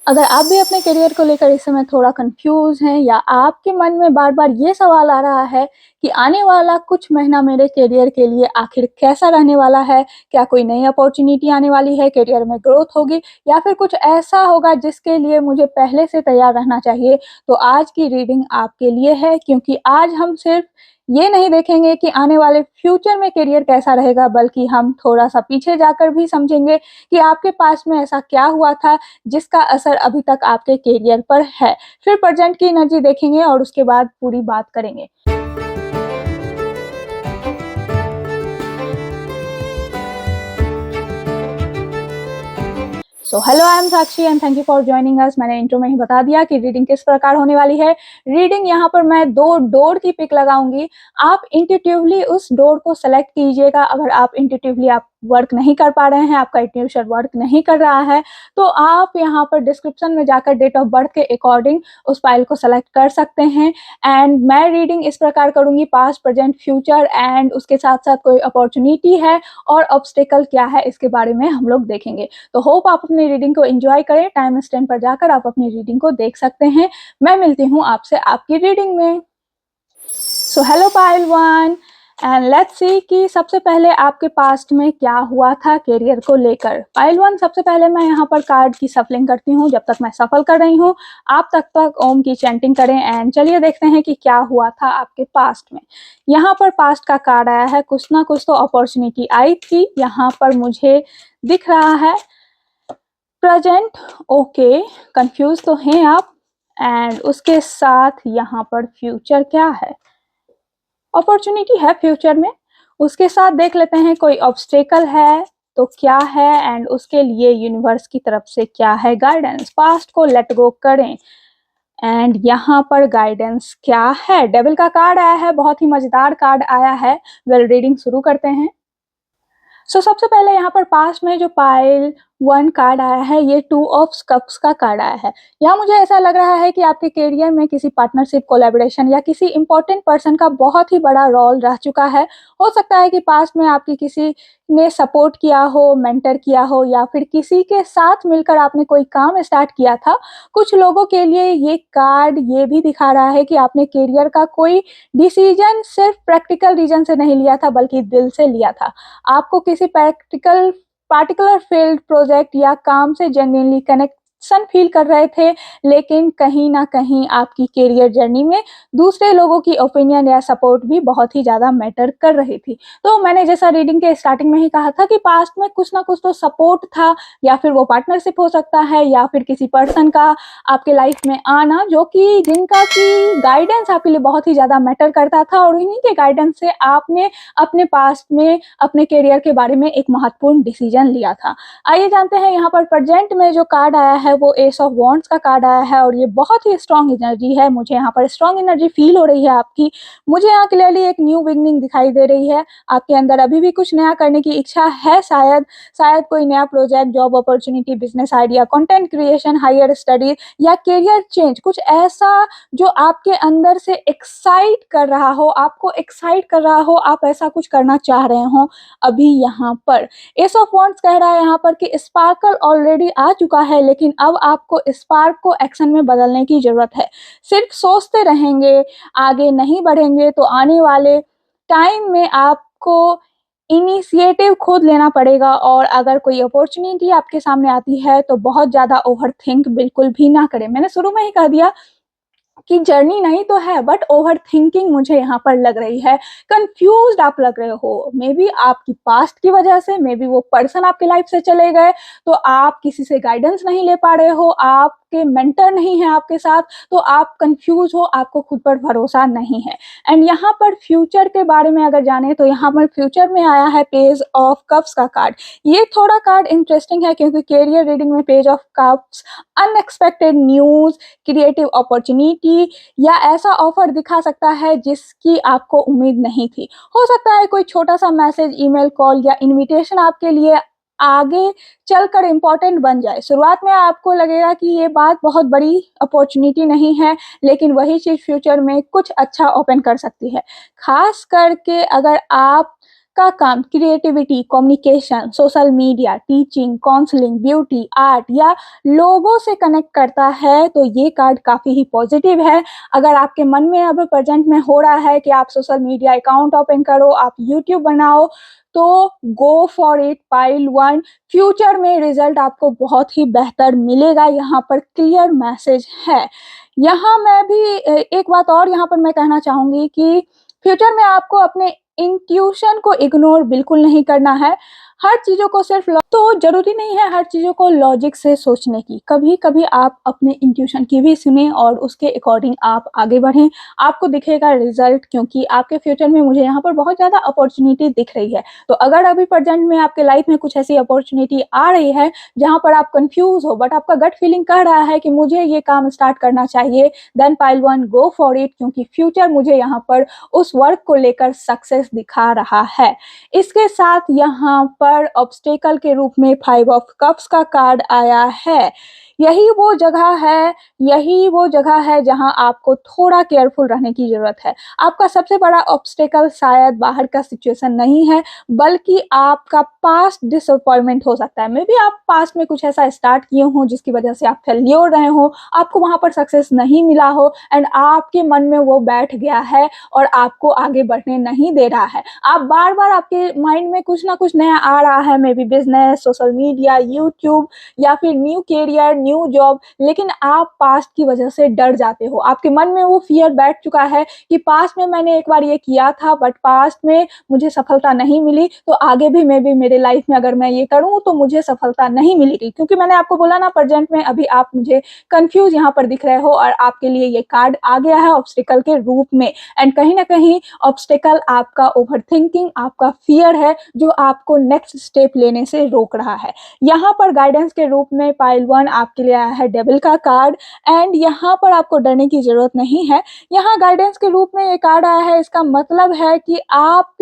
अगर आप भी अपने करियर को लेकर इस समय थोड़ा कंफ्यूज हैं या आपके मन में बार-बार ये सवाल आ रहा है कि आने वाला कुछ महीना मेरे करियर के लिए आखिर कैसा रहने वाला है? क्या कोई नई अपॉर्च्युनिटी आने वाली है? करियर में ग्रोथ होगी या फिर कुछ ऐसा होगा जिसके लिए मुझे पहले से तैयार रहना चाहिए? तो आज की रीडिंग आपके लिए है क्योंकि आज हम सिर्फ ये नहीं देखेंगे कि आने वाले फ्यूचर में करियर कैसा रहेगा, बल्कि हम थोड़ा-सा पीछे जाकर भी समझेंगे कि आपके पास में ऐसा क्या हुआ था जिसका असर अभी तक आपके करियर पर है। फिर प्रेज़ेंट की एनर्जी देखेंगे और उसके बाद पूरी बात करेंगे। So hello, I am Sakshi and thank you for joining us. मैंने इंट्रो में ही बता दिया कि रीडिंग किस प्रकार होने वाली है। रीडिंग यहाँ पर मैं 2 डोर की पिक लगाऊँगी। आप इंट्यूटिवली उस डोर को सेलेक्ट कीजिएगा। अगर आप इंट्यूटिवली आप वर्क नहीं कर पा रहे हैं, आपका इंट्यूशन वर्क नहीं कर रहा है, तो आप यहाँ पर डिस्क्रिप्शन में जाकर डेट ऑफ बर्थ के अकॉर्डिंग उस फाइल को सेलेक्ट कर सकते हैं। एंड मैं रीडिंग इस प्रकार करूँगी, पास्ट, प्रेज़ेंट, फ्यूचर एंड उसके साथ-साथ कोई अपॉर्च्युनिटी है और ऑब्स्टेकल क्या है, इसके बारे में हम लोग देखेंगे। तो होप आप अपनी रीडिंग को एंजॉय करें। टाइम स्टैम्प पर जाकर आप अपनी रीडिंग को देख सकते हैं। मैं मिलती हूँ आपसे आपकी रीडिंग में। So hello pile 1 and let's see कि सबसे पहले आपके पास्ट में क्या हुआ था करियर को लेकर। पाइल 1, सबसे पहले मैं यहाँ पर कार्ड की सफलिंग करती हूँ। जब तक मैं सफल कर रही हूँ, आप तब तक ओम की चैंटिंग करें एंड चलिए देखते हैं कि क्या हुआ था आपके पास्ट में। यहाँ पर पास्ट का कार्ड आया है, कुछ ना कुछ तो अपॉर्चुनिटी आई थी। यहाँ पर मुझे दिख रहा है प्रेजेंट, ओके, कंफ्यूज तो हैं आप। एंड उसके साथ यहाँ पर फ्यूचर क्या है, अपॉर्चुनिटी है फ्यूचर में। उसके साथ देख लेते हैं कोई ऑब्स्टेकल है तो क्या है एंड उसके लिए यूनिवर्स की तरफ से क्या है गाइडेंस। पास्ट को लेट गो करें एंड यहाँ पर गाइडेंस क्या है। डेविल का कार्ड आया है, बहुत ही मजेदार कार्ड आया है। वेल, रीडिंग शुरू करते हैं। सबसे पहले यहाँ पर पास्ट में जो पाइल 1 कार्ड आया है, ये 2 ऑफ कप्स का कार्ड आया है। यहाँ मुझे ऐसा लग रहा है कि आपके करियर में किसी पार्टनरशिप, कोलैबोरेशन या किसी इंपॉर्टेंट पर्सन का बहुत ही बड़ा रोल रह चुका है। हो सकता है कि पास्ट में आपकी किसी ने सपोर्ट किया हो, मेंटर किया हो या फिर किसी के साथ मिलकर आपने कोई काम स्टार्ट किया था। कुछ लोगों के लिए ये कार्ड ये भी दिखा रहा है कि आपने करियर का कोई डिसीजन सिर्फ प्रैक्टिकल रीज़न से नहीं लिया था, बल्कि दिल से लिया था। आपको किसी पार्टिकुलर फील्ड, प्रोजेक्ट या काम से जेन्युइनली कनेक्शन फील कर रहे थे, लेकिन कहीं न कहीं आपकी करियर जर्नी में दूसरे लोगों की ओपिनियन या सपोर्ट भी बहुत ही ज़्यादा मैटर कर रही थी। तो मैंने जैसा रीडिंग के स्टार्टिंग में ही कहा था कि पास्ट में कुछ ना कुछ तो सपोर्ट था, या फिर वो पार्टनरशिप हो सकता है या फिर किसी पर्सन का आपके लाइफ में आना जो कि जिनका की गाइडेंस आपके लिए बहुत ही ज़्यादा मैटर करता था, और इन्हीं के गाइडेंस से आपने अपने पास्ट में अपने करियर के बारे में एक महत्वपूर्ण डिसीजन लिया था। आइए जानते हैं यहाँ पर प्रेजेंट में जो कार्ड आया है वो एस ऑफ वॉन्ड्स का कार्ड आया है, और ये बहुत ही स्ट्रॉन्ग एनर्जी है। मुझे यहाँ पर स्ट्रॉन्ग एनर्जी फील हो रही है आपकी। मुझे यहाँ क्लियरली एक न्यू बिगनिंग दिखाई दे रही है। आपके अंदर अभी भी कुछ नया करने की इच्छा है, शायद कोई नया project, job opportunity, business idea, content creation, higher study या करियर चेंज, कुछ ऐसा जो आपके अंदर से एक्साइट कर रहा हो, आपको एक्साइट कर रहा हो, आप ऐसा कुछ करना चाह रहे हो। अभी यहाँ पर एस ऑफ वॉन्ड्स कह रहा है यहाँ पर कि स्पार्कल ऑलरेडी आ चुका है, लेकिन अब आपको स्पार्क को एक्शन में बदलने की जरूरत है। सिर्फ सोचते रहेंगे, आगे नहीं बढ़ेंगे, तो आने वाले टाइम में आपको इनिशिएटिव खुद लेना पड़ेगा। और अगर कोई अपॉर्चुनिटी आपके सामने आती है तो बहुत ज़्यादा ओवरथिंक बिल्कुल भी ना करें। मैंने शुरू में ही कह दिया कि जर्नी नहीं तो है, बट ओवर थिंकिंग मुझे यहाँ पर लग रही है। कंफ्यूज्ड आप लग रहे हो, मे बी आपकी पास्ट की वजह से, मे बी वो पर्सन आपके लाइफ से चले गए, तो आप किसी से गाइडेंस नहीं ले पा रहे हो, आपके मेंटर नहीं है आपके साथ, तो आप कंफ्यूज हो, आपको खुद पर भरोसा नहीं है। एंड यहाँ पर फ्यूचर के बारे में अगर जाने तो यहाँ पर फ्यूचर में आया है पेज ऑफ कप्स का कार्ड। ये थोड़ा कार्ड इंटरेस्टिंग है क्योंकि कैरियर रीडिंग में page of cups unexpected news, creative opportunity या ऐसा ऑफर दिखा सकता है जिसकी आपको उम्मीद नहीं थी। हो सकता है कोई छोटा-सा मैसेज, ईमेल, कॉल या इनविटेशन आपके लिए आगे चलकर इम्पोर्टेंट बन जाए। शुरुआत में आपको लगेगा कि ये बात बहुत बड़ी अपॉर्चुनिटी नहीं है, लेकिन वही चीज़ फ्यूचर में कुछ अच्छा ओपन कर सकती है। खास करके अगर आप का काम creativity, communication, social media, teaching, counselling, beauty, art या लोगों से कनेक्ट करता है तो ये कार्ड काफ़ी ही पॉजिटिव है। अगर आपके मन में अब प्रेजेंट में हो रहा है कि आप सोशल मीडिया अकाउंट ओपन करो, आप यूट्यूब बनाओ, तो गो फॉर इट पाइल 1। फ्यूचर में रिजल्ट आपको बहुत ही बेहतर मिलेगा, यहाँ पर क्लियर मैसेज है। यहाँ मैं भी एक बात और यहाँ पर मैं कहना चाहूँगी कि फ्यूचर में आपको अपने इंट्यूशन को इग्नोर बिल्कुल नहीं करना है। हर चीज़ों को सिर्फ तो ज़रूरी नहीं है हर चीज़ों को लॉजिक से सोचने की। कभी-कभी आप अपने इंट्यूशन की भी सुनें और उसके अकॉर्डिंग आप आगे बढ़ें। आपको दिखेगा रिज़ल्ट, क्योंकि आपके फ्यूचर में मुझे यहाँ पर बहुत ज़्यादा अपॉर्च्युनिटी दिख रही है। तो अगर अभी प्रेज़ेंट में आपके लाइफ़ में कुछ ऐसी अपॉर्च्युनिटी आ रही है, जहाँ पर आप कन्फ्यूज़ हो बट आपका गट फीलिंग कह रहा है कि मुझे ये काम स्टार्ट करना चाहिए, देन पाइल 1 गो फॉर इट, क्योंकि फ्यूचर मुझे यहाँ पर उस वर्क को लेकर सक्सेस दिखा रहा है। इसके साथ यहाँ पर ऑब्स्टेकल के रूप में 5 ऑफ कप्स का कार्ड आया है। यही वो जगह है जहाँ आपको थोड़ा केयरफुल रहने की ज़रूरत है। आपका सबसे बड़ा ऑब्स्टेकल शायद बाहर का सिचुएशन नहीं है, बल्कि आपका पास्ट डिसअपॉइंटमेंट हो सकता है। मेबी आप पास्ट में कुछ ऐसा स्टार्ट किए हों जिसकी वजह से आप फेल्योर रहे हों, आपको वहाँ पर सक्सेस नहीं मिला हो एंड आपके मन में वो बैठ गया है और आपको आगे बढ़ने नहीं दे रहा है। आप बार-बार आपके माइंड में कुछ ना कुछ नया आ रहा है, maybe business, social media, YouTube या फिर न्यू करियर, न्यू जॉब, लेकिन आप पास्ट की वजह से डर जाते हो। आपके मन में वो फ़ियर बैठ चुका है कि पास्ट में मैंने एक बार ये किया था बट पास्ट में मुझे सफलता नहीं मिली, तो आगे भी मेबी मेरे लाइफ़ में अगर मैं ये करूँ तो मुझे सफलता नहीं मिलेगी। क्योंकि मैंने आपको बोला ना प्रेज़ेंट में अभी आप मुझे कन्फ्यूज़ यहाँ पर दिख रहे हो और आपके लिए ये कार्ड आ गया है ऑब्स्टेकल के रूप में। एंड कहीं न कहीं ऑब्स्टेकल आपका ओवरथिंकिंग, आपका फ़ियर है जो आपको नेक्स्ट स्टेप लेने से रोक रहा है। यहाँ पर गाइडेंस के रूप में पाइल 1 आपके लिए आया है डेविल का कार्ड एंड यहाँ पर आपको डरने की ज़रूरत नहीं है। यहाँ गाइडेंस के रूप में ये कार्ड आया है, इसका मतलब है कि आप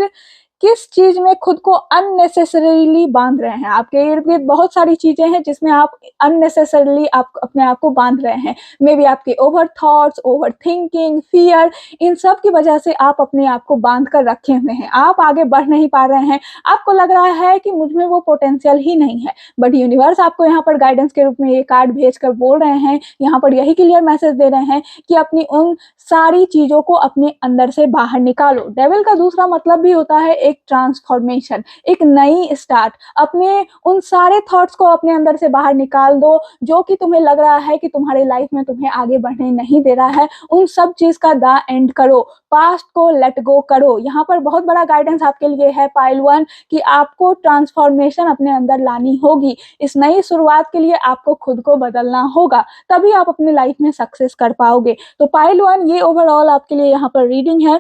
किस चीज़ में खुद को अननेसेसरीली बाँध रहे हैं। आपके इर्द-गिर्द बहुत सारी चीज़ें हैं जिसमें आप अननेसेसरीली आप अपने आप को बाँध रहे हैं। मेबी आपके ओवर थॉट्स, ओवरथिंकिंग, फ़ियर, इन सब की वजह से आप अपने आप को बाँध कर रखे हुए हैं। आप आगे बढ़ नहीं पा रहे हैं। आपको लग रहा है कि मुझ में वो पोटेंशियल ही नहीं है। बट यूनिवर्स आपको यहाँ पर गाइडेंस के रूप में ये कार्ड भेजकर बोल रहे हैं, यहाँ पर यही क्लियर मैसेज दे रहे हैं कि अपनी उन सारी चीज़ों को अपने अंदर से बाहर निकालो। डेविल का दूसरा मतलब भी होता है एक ट्रांसफॉर्मेशन, एक नई स्टार्ट। अपने उन सारे थॉट्स को अपने अंदर से बाहर निकाल दो, जो कि तुम्हें लग रहा है कि तुम्हारे लाइफ में तुम्हें आगे बढ़ने नहीं दे रहा है। उन सब चीज़ का द एंड करो, पास्ट को लेट गो करो। यहाँ पर बहुत बड़ा गाइडेंस आपके लिए है पाइल 1 कि आपको ट्रांसफॉर्मेशन अपने अंदर लानी होगी। इस नई शुरुआत के लिए आपको खुद को बदलना होगा, तभी आप अपने लाइफ में सक्सेस कर पाओगे। तो पाइल 1 ये ओवरऑल आपके लिए यहाँ पर रीडिंग है।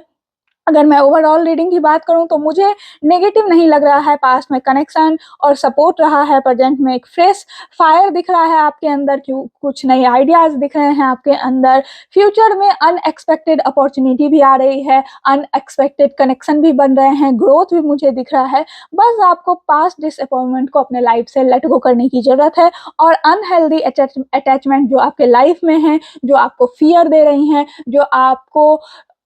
अगर मैं ओवरऑल रीडिंग की बात करूँ तो मुझे नेगेटिव नहीं लग रहा है, पास्ट में कनेक्शन और सपोर्ट रहा है, प्रेजेंट में एक फ्रेश फायर दिख रहा है आपके अंदर, क्यों कुछ नए आइडियाज़ दिख रहे हैं आपके अंदर। फ्यूचर में अनएक्सपेक्टेड अपॉर्चुनिटी भी आ रही है, अनएक्सपेक्टेड कनेक्शन भी बन रहे हैं, ग्रोथ भी मुझे दिख रहा है। बस आपको पास्ट डिसअपॉइंटमेंट को अपने लाइफ से लेट गो करने की ज़रूरत है और अनहेल्दी अटैचमेंट जो आपके लाइफ में हैं, जो आपको फ़ियर दे रही हैं, जो आपको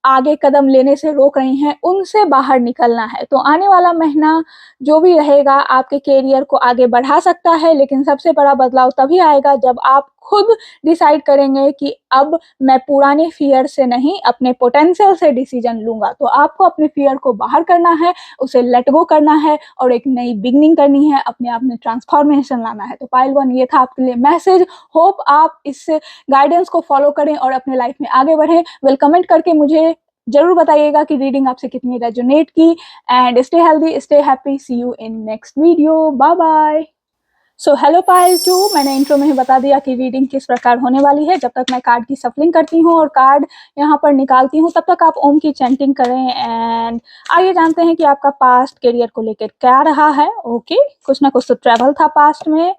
आगे कदम लेने से रोक रही हैं, उनसे बाहर निकलना है। तो आने वाला महीना जो भी रहेगा आपके करियर को आगे बढ़ा सकता है, लेकिन सबसे बड़ा बदलाव तभी आएगा जब आप खुद डिसाइड करेंगे कि अब मैं पुराने फ़ियर से नहीं, अपने पोटेंशियल से डिसीज़न लूँगा। तो आपको अपने फ़ियर को बाहर करना है, उसे लेट गो करना है और एक नई बिगिनिंग करनी है, अपने आप में ट्रांसफॉर्मेशन लाना है। तो पाइल 1 ये था आपके लिए मैसेज। होप आप इस गाइडेंस को फॉलो करें और अपने लाइफ में आगे बढ़ें। वेल कमेंट करके मुझे ज़रूर बताइएगा कि रीडिंग आपसे कितनी रेजोनेट की। And stay healthy, stay happy, see you in next video. Bye bye. So hello Payal 2, मैंने इंट्रो में ही बता दिया कि रीडिंग किस प्रकार होने वाली है। जब तक मैं कार्ड की सफलिंग करती हूँ और कार्ड यहाँ पर निकालती हूँ, तब तक आप ओम की चैंटिंग करें। एंड आइए जानते हैं कि आपका पास्ट करियर को लेकर क्या रहा है। ओके, कुछ ना कुछ तो ट्रैवल था पास्ट में।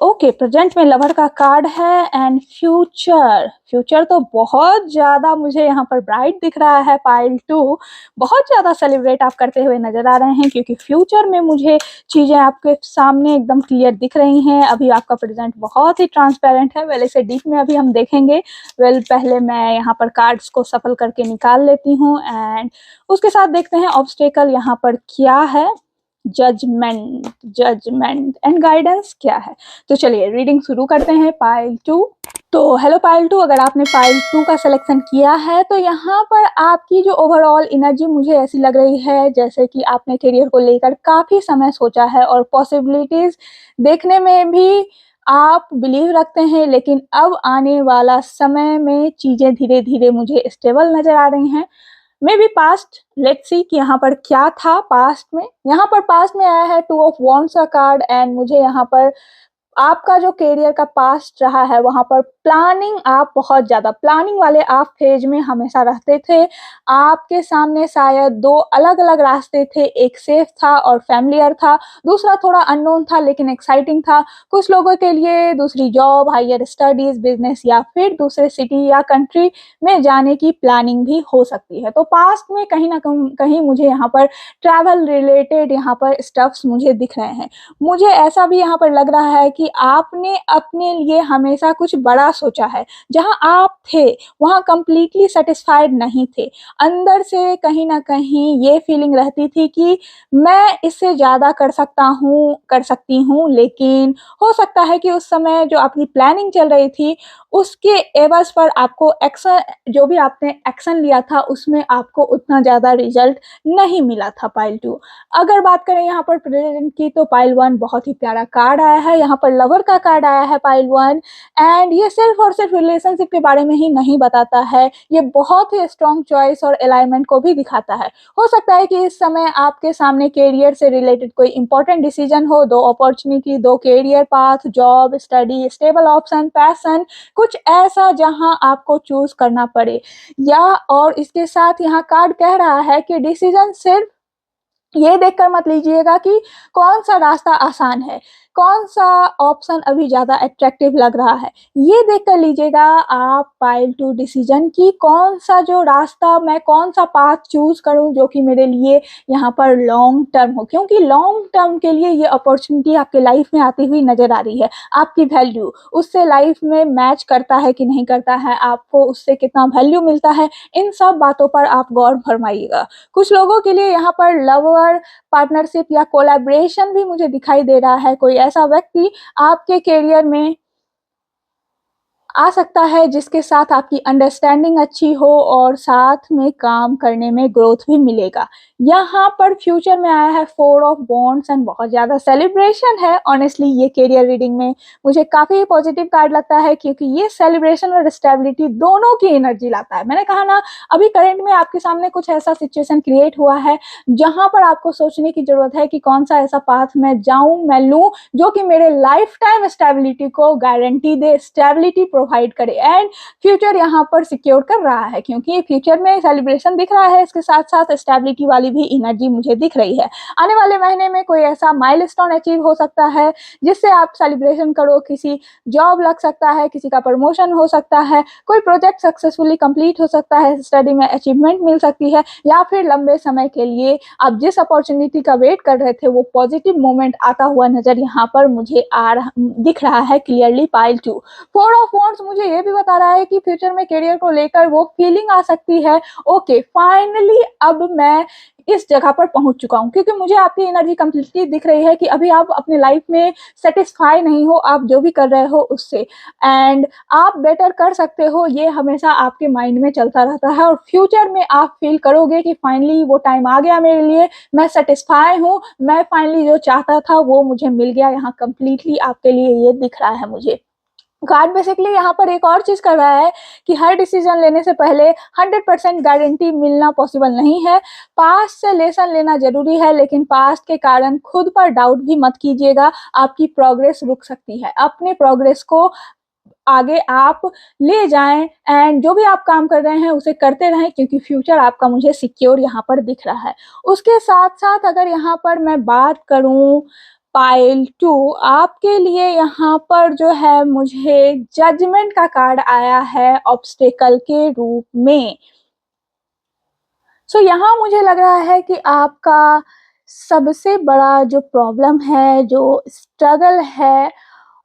ओके, प्रेजेंट में लवर का कार्ड है एंड फ्यूचर, फ्यूचर तो बहुत ज़्यादा मुझे यहाँ पर ब्राइट दिख रहा है। पाइल 2 बहुत ज़्यादा सेलिब्रेट आप करते हुए नज़र आ रहे हैं, क्योंकि फ्यूचर में मुझे चीज़ें आपके सामने एकदम क्लियर दिख रही हैं। अभी आपका प्रेजेंट बहुत ही ट्रांसपेरेंट है। वेल, इसे डीप में अभी हम देखेंगे। वेल, पहले मैं यहाँ पर कार्ड्स को सफल करके निकाल लेती हूँ एंड उसके साथ देखते हैं ऑब्स्टेकल यहाँ पर क्या है। जजमेंट, जजमेंट एंड गाइडेंस क्या है। तो चलिए रीडिंग शुरू करते हैं। पाइल 2। तो हेलो पाइल 2, अगर आपने पाइल 2 का सिलेक्शन किया है तो यहाँ पर आपकी जो ओवरऑल एनर्जी मुझे ऐसी लग रही है जैसे कि आपने करियर को लेकर काफ़ी समय सोचा है और पॉसिबिलिटीज़ देखने में भी आप बिलीव रखते हैं, लेकिन अब आने वाला समय में चीज़ें धीरे-धीरे मुझे स्टेबल नज़र आ रही हैं। May be past, let's see कि यहाँ पर क्या था पास्ट में। यहाँ पर पास्ट में आया है 2 ऑफ वॉन्ड्स का कार्ड एंड मुझे यहाँ पर आपका जो करियर का पास्ट रहा है वहाँ पर प्लानिंग, आप बहुत ज़्यादा प्लानिंग वाले आप फेज में हमेशा रहते थे। आपके सामने शायद 2 अलग-अलग रास्ते थे, एक सेफ था और फ़ैमिलियर था, दूसरा थोड़ा अननोन था लेकिन एक्साइटिंग था। कुछ लोगों के लिए दूसरी जॉब, हायर स्टडीज़, बिज़नेस या फिर दूसरे सिटी या कंट्री में जाने की प्लानिंग भी हो सकती है। तो पास्ट में कहीं न कहीं मुझे यहाँ पर ट्रैवल रिलेटेड यहाँ पर स्टफ्स मुझे दिख रहे हैं। मुझे ऐसा भी यहाँ पर लग रहा है कि आपने अपने लिए हमेशा कुछ बड़ा सोचा है। जहाँ आप थे, वहाँ कंप्लीटली सैटिस्फाइड नहीं थे। अंदर से कहीं न कहीं ये फीलिंग रहती थी कि मैं इससे ज़्यादा कर सकता हूँ, कर सकती हूँ, लेकिन हो सकता है कि उस समय जो आपकी प्लानिंग चल रही थी, उसके एवज़ पर आपको एक्शन, जो भी आपने एक्शन लिया था, उसमें आपको उतना ज़्यादा रिज़ल्ट नहीं मिला था। पाइल 2। अगर बात करें यहाँ पर प्रेजेंट की तो पाइल 1 बहुत ही प्यारा कार्ड आया है। यहाँ पर लवर का कार्ड आया है पाइल 1 एंड ये सिर्फ और सिर्फ रिलेशनशिप के बारे में ही नहीं बताता है, ये बहुत ही स्ट्रॉन्ग चॉइस और अलाइनमेंट को भी दिखाता है। हो सकता है कि इस समय आपके सामने करियर से रिलेटेड कोई इंपॉर्टेंट डिसीजन हो, 2 opportunity, 2 career path, job, study, stable option, passion, कुछ ऐसा जहाँ आपको चूज करना पड़े। या और इसके साथ यहाँ कार्ड कह रहा है कि डिसीजन सिर्फ ये देखकर मत लीजिएगा कि कौन-सा रास्ता आसान है, कौन-सा ऑप्शन अभी ज़्यादा अट्रैक्टिव लग रहा है। ये देखकर लीजिएगा आप पाइल 2 डिसीज़न कि कौन-सा जो रास्ता, मैं कौन-सा पाथ चूज़ करूँ जो कि मेरे लिए यहाँ पर लॉन्ग टर्म हो। क्योंकि लॉन्ग टर्म के लिए ये अपॉर्च्युनिटी आपके लाइफ में आती हुई नज़र आ रही है। आपकी वैल्यू उससे लाइफ में मैच करता है कि नहीं करता है, आपको उससे कितना वैल्यू मिलता है, इन सब बातों पर आप गौर फरमाइएगा। कुछ लोगों के लिए यहाँ पर लवर, पार्टनरशिप या कोलैबोरेशन भी मुझे दिखाई दे रहा है। कोई ऐसा व्यक्ति आपके करियर में आ सकता है जिसके साथ आपकी अंडरस्टैंडिंग अच्छी हो और साथ में काम करने में ग्रोथ भी मिलेगा। यहाँ पर फ्यूचर में आया है 4 ऑफ वॉन्ड्स एंड बहुत ज़्यादा सेलिब्रेशन है। ऑनेस्टली ये करियर रीडिंग में मुझे काफ़ी पॉजिटिव कार्ड लगता है, क्योंकि ये सेलिब्रेशन और स्टेबिलिटी दोनों की एनर्जी लाता है। मैंने कहा ना, अभी करंट में आपके सामने कुछ ऐसा सिचुएशन क्रिएट हुआ है जहाँ पर आपको सोचने की ज़रूरत है कि कौन-सा ऐसा पाथ मैं जाऊँ, मैं लूँ जो कि मेरे लाइफ टाइम स्टेबिलिटी को गारंटी दे, स्टेबिलिटी प्रोवाइड करे एंड फ्यूचर यहाँ पर सिक्योर कर रहा है। क्योंकि फ्यूचर में सेलिब्रेशन दिख रहा है, इसके साथ-साथ स्टेबिलिटी वाली भी एनर्जी मुझे दिख रही है। आने वाले महीने में कोई ऐसा माइलस्टोन अचीव हो सकता है जिससे आप सेलिब्रेशन करो, किसी जॉब लग सकता है, किसी का प्रमोशन हो सकता है, कोई प्रोजेक्ट सक्सेसफुली कंप्लीट हो सकता है, स्टडी में अचीवमेंट मिल सकती है, या फिर लंबे समय के लिए आप जिस अपॉर्चुनिटी का वेट कर रहे थे वो पॉजिटिव मोमेंट आता हुआ नज़र यहाँ पर मुझे दिख रहा है क्लियरली। पाइल 2 4 ऑफ वॉन्ड्स मुझे ये भी बता रहा है कि फ्यूचर में करियर को लेकर वो फीलिंग आ सकती है, ओके फाइनली अब मैं इस जगह पर पहुंच चुका हूँ। क्योंकि मुझे आपकी एनर्जी कंप्लीटली दिख रही है कि अभी आप अपने लाइफ में सेटिस्फाई नहीं हो, आप जो भी कर रहे हो उससे, एंड आप बेटर कर सकते हो, ये हमेशा आपके माइंड में चलता रहता है और फ्यूचर में आप फील करोगे कि फाइनली वो टाइम आ गया मेरे लिए, मैं सेटिस्फाई हूँ, मैं फाइनली जो चाहता था वो मुझे मिल गया। यहाँ कंप्लीटली आपके लिए ये दिख रहा है मुझे। कार्ड बेसिकली यहाँ पर एक और चीज़ कर रहा है कि हर डिसीजन लेने से पहले 100% गारंटी मिलना पॉसिबल नहीं है। पास्ट से लेसन लेना ज़रूरी है, लेकिन पास्ट के कारण खुद पर डाउट भी मत कीजिएगा, आपकी प्रोग्रेस रुक सकती है। अपने प्रोग्रेस को आगे आप ले जाएँ एंड जो भी आप काम कर रहे हैं उसे करते रहें, क्योंकि फ्यूचर आपका मुझे सिक्योर यहाँ पर दिख रहा है। उसके साथ-साथ अगर यहाँ पर मैं बात करूँ पाइल 2 आपके लिए यहाँ पर जो है मुझे जजमेंट का कार्ड आया है ऑब्स्टेकल के रूप में। यहाँ मुझे लग रहा है कि आपका सबसे बड़ा जो प्रॉब्लम है, जो स्ट्रगल है,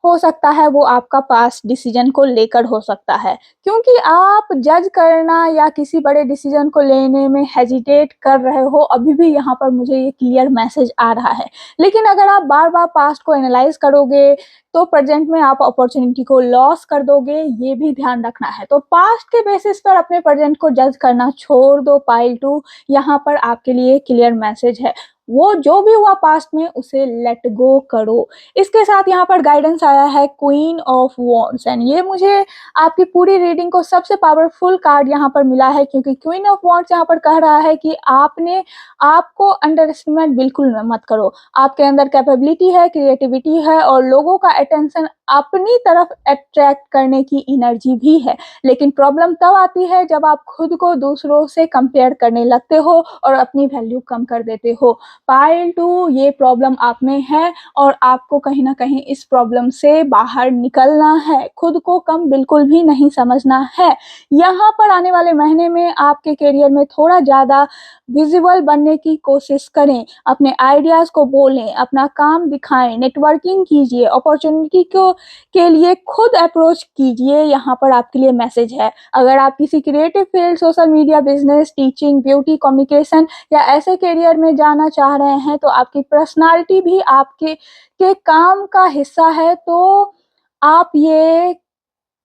हो सकता है वो आपका पास्ट डिसीजन को लेकर हो सकता है। क्योंकि आप जज करना या किसी बड़े डिसीजन को लेने में हेजिटेट कर रहे हो, अभी भी यहाँ पर मुझे ये क्लियर मैसेज आ रहा है। लेकिन अगर आप बार-बार पास्ट को एनालाइज़ करोगे, तो प्रेज़ेंट में आप अपॉर्च्युनिटी को लॉस कर दोगे, ये भी ध्यान रखना है। तो पास्ट के बेसिस पर अपने प्रेज़ेंट को जज करना छोड़ दो पाइल 2, यहाँ पर आपके लिए क्लियर मैसेज है। वो जो भी हुआ पास्ट में उसे लेट गो करो। इसके साथ यहाँ पर गाइडेंस आया है क्वीन ऑफ वॉन्ड्स एंड ये मुझे आपकी पूरी रीडिंग को सबसे पावरफुल कार्ड यहाँ पर मिला है, क्योंकि क्वीन ऑफ वॉन्ड्स यहाँ पर कह रहा है कि आपको अंडर एस्टिमेट बिल्कुल मत करो। आपके अंदर कैपेबिलिटी है, क्रिएटिविटी है और लोगों का अटेंशन अपनी तरफ अट्रैक्ट करने की एनर्जी भी है। लेकिन प्रॉब्लम तब आती है जब आप खुद को दूसरों से कंपेयर करने लगते हो और अपनी वैल्यू कम कर देते हो। पाइल 2 ये प्रॉब्लम आप में है और आपको कहीं न कहीं इस प्रॉब्लम से बाहर निकलना है। खुद को कम बिल्कुल भी नहीं समझना है। यहाँ पर आने वाले महीने में आपके करियर में थोड़ा ज़्यादा विज़िबल बनने की कोशिश करें। अपने आइडियाज़ को बोलें, अपना काम दिखाएँ, नेटवर्किंग कीजिए, अपॉर्च्युनिटी को के लिए खुद अप्रोच कीजिए, यहाँ पर आपके लिए मैसेज है। अगर आप किसी creative field, social media, business, teaching, beauty, communication या ऐसे करियर में जाना चाह रहे हैं, तो आपकी पर्सनैलिटी भी आपके काम का हिस्सा है, तो आप ये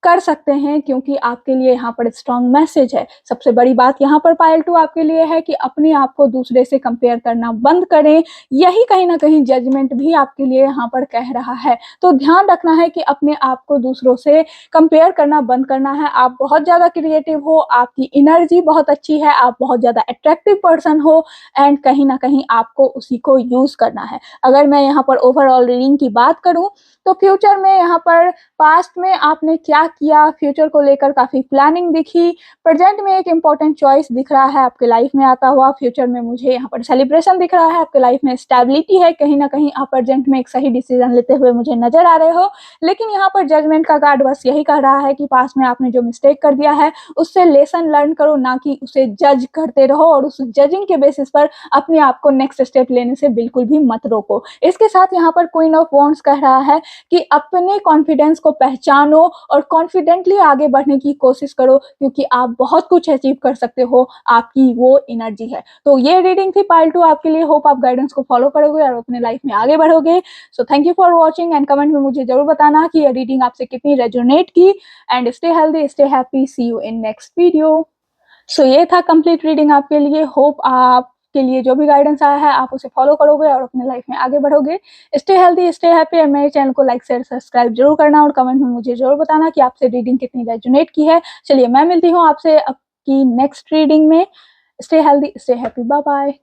कर सकते हैं, क्योंकि आपके लिए यहाँ पर स्ट्रॉन्ग मैसेज है। सबसे बड़ी बात यहाँ पर पाइल 2 आपके लिए है कि अपने आप को दूसरे से कंपेयर करना बंद करें। यही कहीं न कहीं जजमेंट भी आपके लिए यहाँ पर कह रहा है। तो ध्यान रखना है कि अपने आप को दूसरों से कंपेयर करना बंद करना है। आप बहुत ज़्यादा क्रिएटिव हो, आपकी एनर्जी बहुत अच्छी है, आप बहुत ज़्यादा अट्रैक्टिव पर्सन हो एंड कहीं न कहीं आपको उसी को यूज़ करना है। अगर मैं यहाँ पर ओवरऑल रीडिंग की बात करूँ, तो फ्यूचर में यहाँ पर पास्ट में आपने क्या किया, फ्यूचर को लेकर काफ़ी प्लानिंग दिखी, प्रेज़ेंट में एक इम्पोर्टेंट चॉइस दिख रहा है आपके लाइफ में आता हुआ, फ्यूचर में मुझे यहाँ पर सेलिब्रेशन दिख रहा है, आपके लाइफ में स्टेबिलिटी है, कहीं न कहीं आप प्रेज़ेंट में एक सही डिसीज़न लेते हुए मुझे नज़र आ रहे हो। लेकिन यहाँ पर जजमेंट का कार्ड बस यही कह रहा है कि पास्ट में आपने जो मिस्टेक कर दिया है, उससे लेसन लर्न करो, ना कि उसे जज करते रहो और उस जजिंग के बेसिस पर अपने आप को नेक्स्ट स्टेप लेने से बिल्कुल भी मत रोको। इसके साथ यहाँ पर क्वीन ऑफ वॉन्ड्स कह रहा है कि अपने कॉन्फिडेंस को पहचानो और कॉन्फिडेंटली आगे बढ़ने की कोशिश करो, क्योंकि आप बहुत कुछ अचीव कर सकते हो, आपकी वो एनर्जी है। तो ये रीडिंग थी पार्ट 2 आपके लिए। होप आप गाइडेंस को फॉलो करोगे और अपने लाइफ में आगे बढ़ोगे। So thank you for watching and comment में मुझे जरूर बताना कि ये रीडिंग आपसे कितनी रेजोनेट की। And stay healthy, stay happy, see you in next video. ये था कंप्लीट रीडिंग आपके लिए। होप आपके लिए जो भी गाइडेंस आया है आप उसे फॉलो करोगे और अपने लाइफ में आगे बढ़ोगे। स्टे हेल्दी, स्टे हैप्पी और मेरे चैनल को लाइक शेयर सब्सक्राइब जरूर करना और कमेंट में मुझे जरूर बताना कि आपसे रीडिंग कितनी रेजोनेट की है। चलिए मैं मिलती हूँ आपसे आपकी नेक्स्ट रीडिंग में। Stay healthy, stay happy, bye bye.